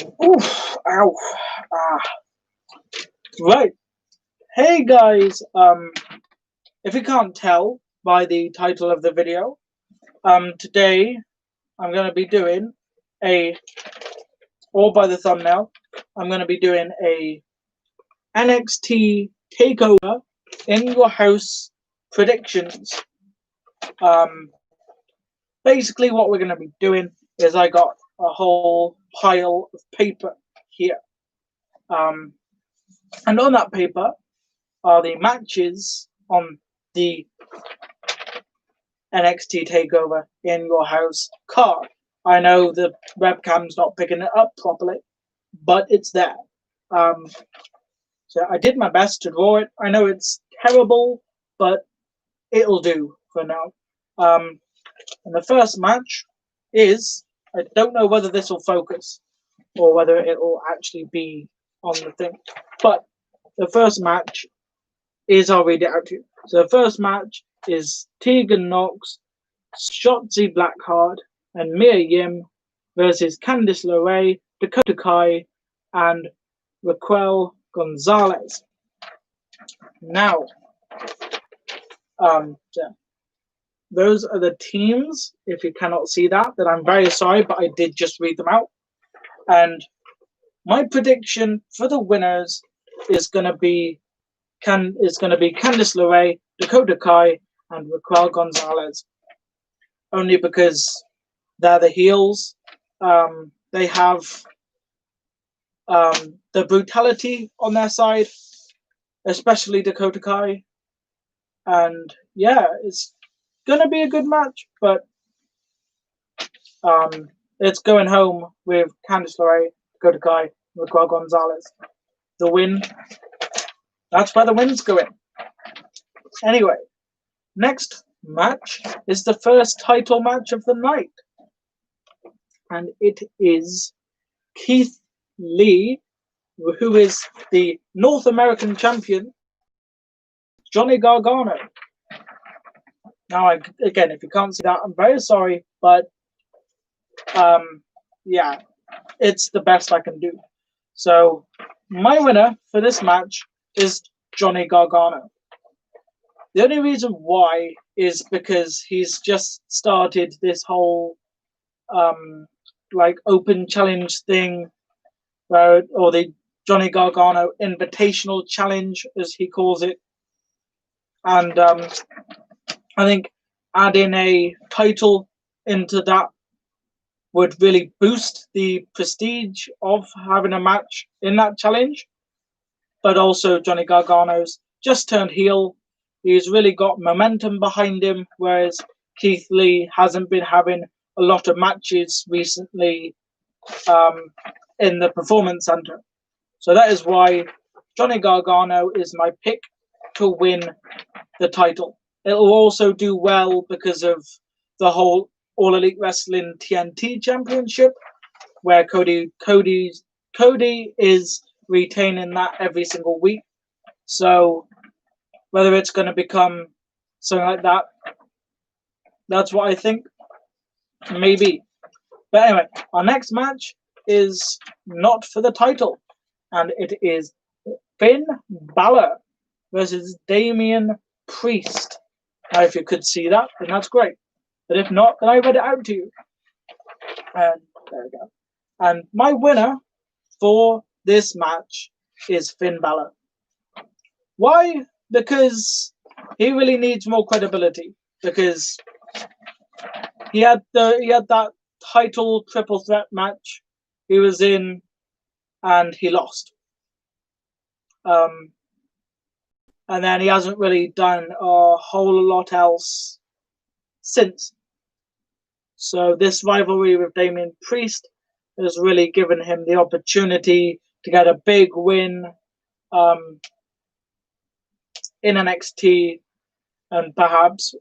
Oof, ow. Ah. Right. Hey guys, if you can't tell by the title of the video, today I'm going to be doing or by the thumbnail, I'm going to be doing a NXT Takeover in your house predictions. Basically what we're going to be doing is I got a whole pile of paper here. And on that paper are the matches on the NXT Takeover in your house card. I know the webcam's not picking it up properly, but it's there. So I did my best to draw it. I know it's terrible, but it'll do for now. And the first match is, I don't know whether this will focus or whether it will actually be on the thing, but the first match is, I'll read it out to you. So the first match is Tegan Knox, Shotzi Blackheart, and Mia Yim versus Candice LeRae, Dakota Kai, and Raquel Gonzalez. Now, those are the teams. If you cannot see that, then I'm very sorry, but I did just read them out. And my prediction for the winners is going to be Candice LeRae, Dakota Kai, and Raquel Gonzalez. Only because they're the heels. They have the brutality on their side, especially Dakota Kai. And yeah, it's gonna be a good match, but it's going home with Candice LeRae, Dakota Kai, and Raquel Gonzalez. The win. That's where the win's going. Anyway, next match is the first title match of the night. And it is Keith Lee, who is the North American champion, Johnny Gargano. Now, again, if you can't see that, I'm very sorry, but yeah, it's the best I can do. So, my winner for this match is Johnny Gargano. The only reason why is because he's just started this whole open challenge thing, or the Johnny Gargano Invitational Challenge, as he calls it. And I think adding a title into that would really boost the prestige of having a match in that challenge. But also Johnny Gargano's just turned heel. He's really got momentum behind him, whereas Keith Lee hasn't been having a lot of matches recently in the Performance Center. So that is why Johnny Gargano is my pick to win the title. It'll also do well because of the whole All Elite Wrestling TNT Championship, where Cody is retaining that every single week. So whether it's going to become something like that, that's what I think. Maybe. But anyway, our next match is not for the title, and it is Finn Balor versus Damian Priest. Now, if you could see that, then that's great. But if not, then I read it out to you. And there we go. And my winner for this match is Finn Balor. Why? Because he really needs more credibility. Because he had that title triple threat match he was in, and he lost. And then he hasn't really done a whole lot else since. So this rivalry with Damian Priest has really given him the opportunity to get a big win in NXT, and perhaps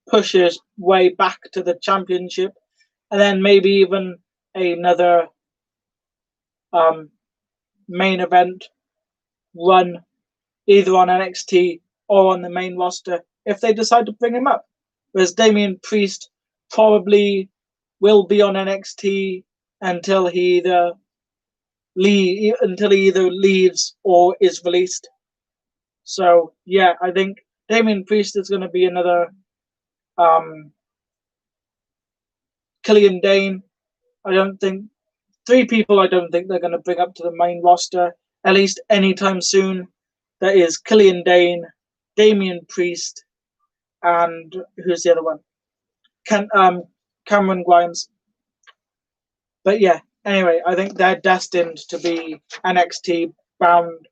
push his way back to the championship, and then maybe even another main event run either on NXT or on the main roster if they decide to bring him up. Whereas Damian Priest probably will be on NXT until he either leaves or is released. So yeah, I think Damian Priest is going to be another Killian Dane. I don't think 3 people. I don't think they're going to bring up to the main roster at least anytime soon. That is Killian Dane, Damian Priest, and who's the other one? Cameron Grimes. But yeah, anyway, I think they're destined to be NXT bound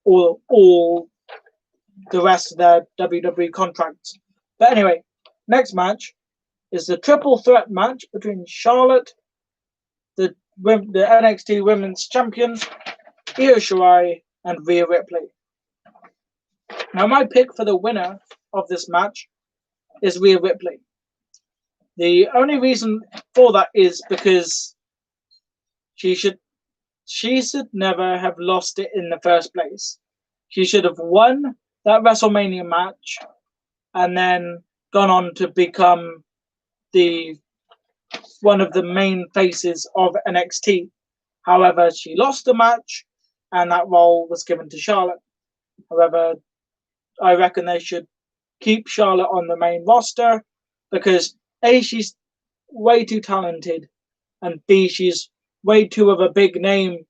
all the rest of their WWE contracts. But anyway, next match is the triple threat match between Charlotte, the NXT Women's Champion, Io Shirai, and Rhea Ripley. Now, my pick for the winner of this match is Rhea Ripley. The only reason for that is because she should never have lost it in the first place. She should have won that WrestleMania match and then gone on to become one of the main faces of NXT. However, she lost the match and that role was given to Charlotte. However, I reckon they should keep Charlotte on the main roster because A, she's way too talented, and B, she's way too of a big name,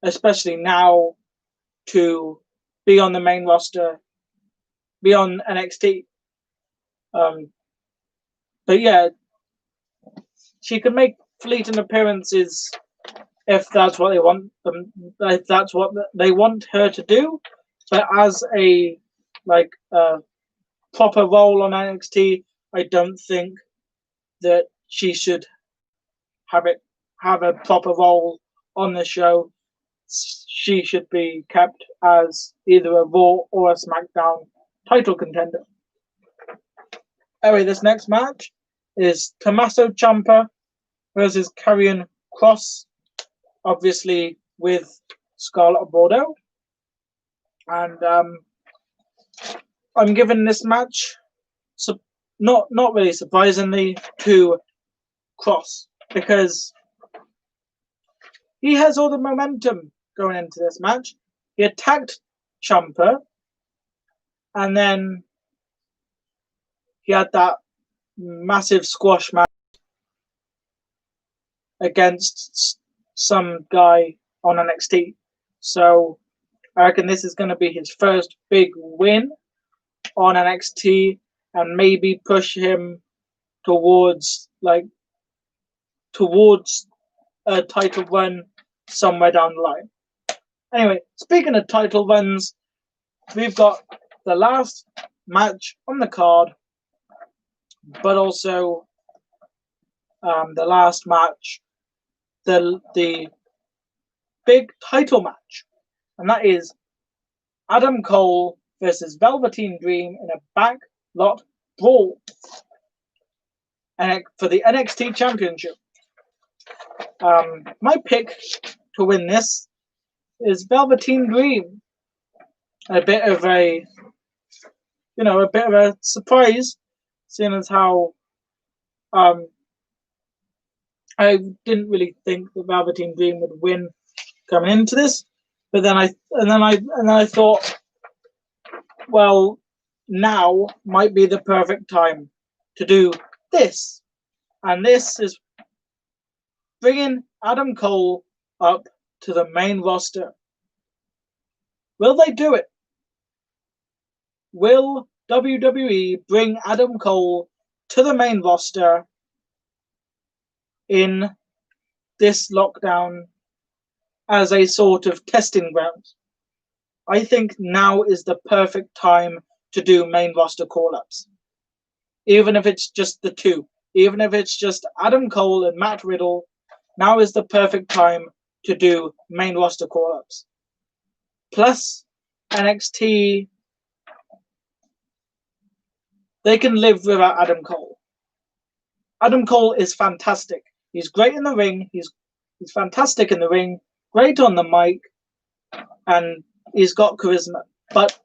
especially now, to be on the main roster, be on NXT. But yeah, she can make fleeting appearances if that's what they want them. If that's what they want her to do, but as a proper role on NXT, I don't think that she should have a proper role on the show. She should be kept as either a Raw or a SmackDown title contender. Anyway, this next match is Tommaso Ciampa versus Karrion Kross, obviously with Scarlett Bordeaux. And I'm giving this match, not really surprisingly, to Kross because he has all the momentum going into this match. He attacked Ciampa, and then he had that massive squash match against some guy on NXT. So I reckon this is going to be his first big win on NXT and maybe push him towards a title run somewhere down the line. Anyway, speaking of title runs, we've got the last match on the card, but also the last match, the big title match, and that is Adam Cole versus Velveteen Dream in a backlot brawl for the NXT Championship. My pick to win this is Velveteen Dream. A bit of a surprise, seeing as how I didn't really think the Velveteen Dream would win coming into this, but then I thought, well, now might be the perfect time to do this, and this is bringing Adam Cole up to the main roster. Will they do it? Will WWE bring Adam Cole to the main roster in this lockdown as a sort of testing ground? I think now is the perfect time to do main roster call-ups. Even if it's just the two. Even if it's just Adam Cole and Matt Riddle, now is the perfect time to do main roster call-ups. Plus, NXT, they can live without Adam Cole. Adam Cole is fantastic. He's great in the ring. He's fantastic in the ring. Great on the mic. And he's got charisma. But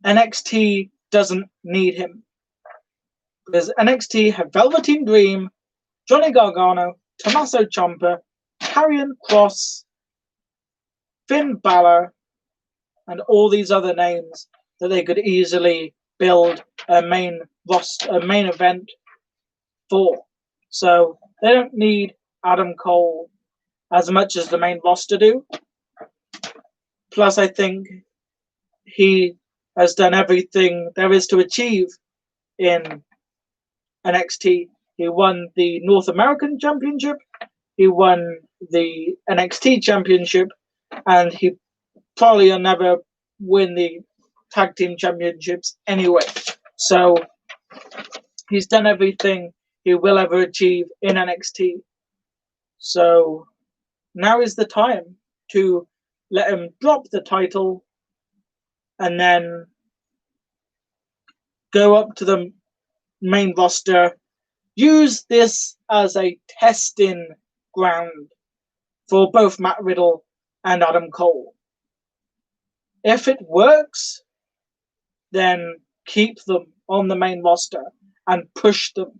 NXT doesn't need him. Because NXT have Velveteen Dream, Johnny Gargano, Tommaso Ciampa, Karrion Kross, Finn Balor, and all these other names that they could easily build a main event for. So they don't need Adam Cole as much as the main roster do. Plus, I think he has done everything there is to achieve in NXT. He won the North American Championship, he won the NXT Championship, and he probably will never win the Tag Team Championships anyway. So he's done everything he will ever achieve in NXT. So now is the time to let him drop the title and then go up to the main roster. Use this as a testing ground for both Matt Riddle and Adam Cole. If it works, then keep them on the main roster and push them.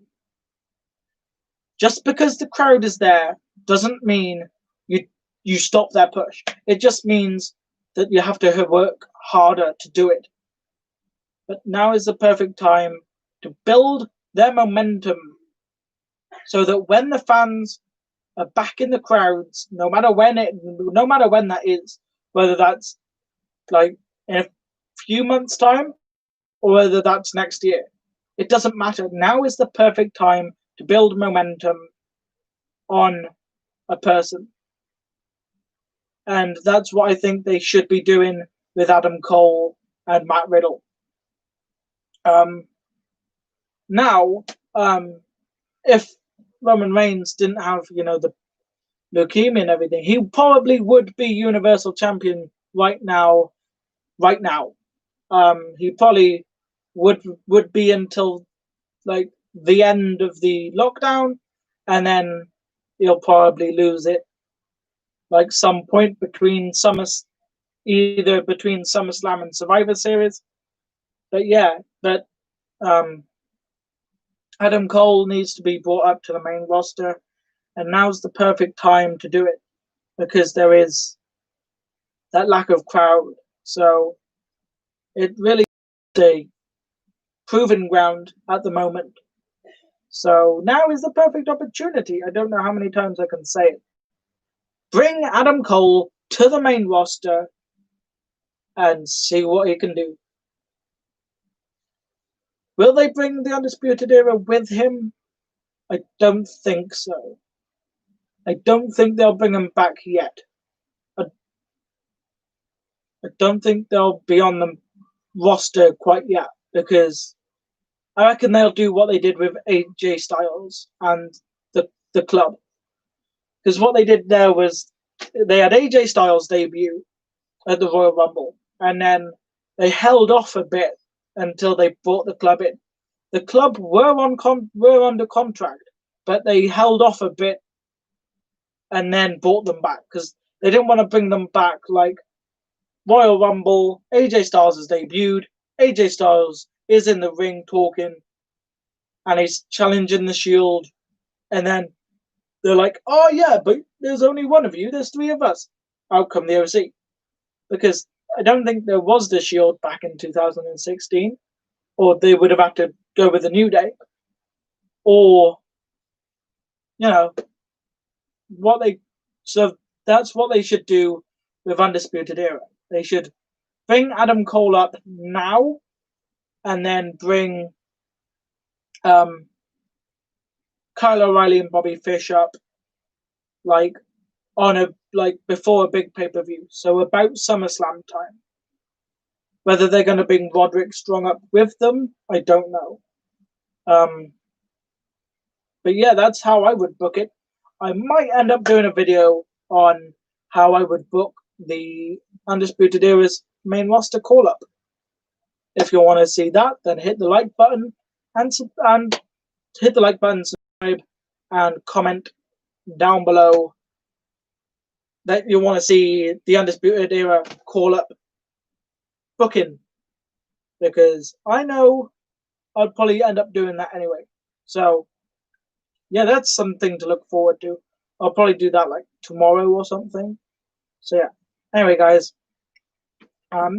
Just because the crowd is there doesn't mean you stop their push. It just means that you have to work harder to do it. But now is the perfect time to build their momentum so that when the fans are back in the crowds, no matter when that is, whether that's like in a few months' time or whether that's next year, it doesn't matter. Now is the perfect time to build momentum on a person. And that's what I think they should be doing with Adam Cole and Matt Riddle. If Roman Reigns didn't have, the leukemia and everything, he probably would be Universal Champion right now. He probably would be until like the end of the lockdown, and then he'll probably lose it like some point either between SummerSlam and Survivor Series. But Adam Cole needs to be brought up to the main roster, and now's the perfect time to do it because there is that lack of crowd. So it really is a proven ground at the moment. So now is the perfect opportunity. I don't know how many times I can say it. Bring Adam Cole to the main roster and see what he can do. Will they bring the Undisputed Era with him? I don't think so. I don't think they'll bring him back yet. I don't think they'll be on the roster quite yet because I reckon they'll do what they did with AJ Styles and the club. Because what they did there was they had AJ Styles debut at the Royal Rumble, and then they held off a bit until they brought the club in. The club were under contract, but they held off a bit and then brought them back because they didn't want to bring them back like Royal Rumble. AJ Styles has debuted. AJ Styles is in the ring talking, and he's challenging the Shield, and then they're like, "Oh yeah, but there's only one of you. There's three of us." Out come the OC, because I don't think there was the Shield back in 2016, or they would have had to go with the New Day, or So that's what they should do with Undisputed Era. They should bring Adam Cole up now, and then bring Kyle O'Reilly and Bobby Fish up before a big pay-per-view, so about SummerSlam time. Whether they're going to bring Roderick Strong up with them, I don't know. But yeah, that's how I would book it. I might end up doing a video on how I would book the Undisputed Era's main roster call-up. If you want to see that, then hit the like button and hit the like button, subscribe, and comment down below that you want to see the Undisputed Era call-up booking, because I know I'd probably end up doing that anyway. So yeah, that's something to look forward to. I'll probably do that like tomorrow or something. So yeah. Anyway, guys,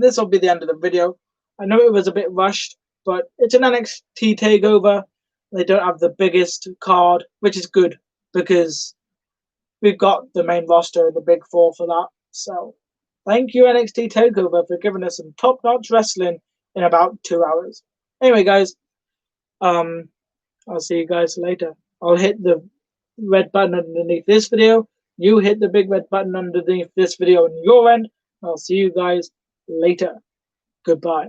this will be the end of the video. I know it was a bit rushed, but it's an NXT takeover. They don't have the biggest card, which is good because we've got the main roster, the big four for that. So thank you, NXT Takeover, for giving us some top-notch wrestling in about 2 hours. Anyway, guys, I'll see you guys later. I'll hit the red button underneath this video. You hit the big red button underneath this video on your end. I'll see you guys later. Goodbye.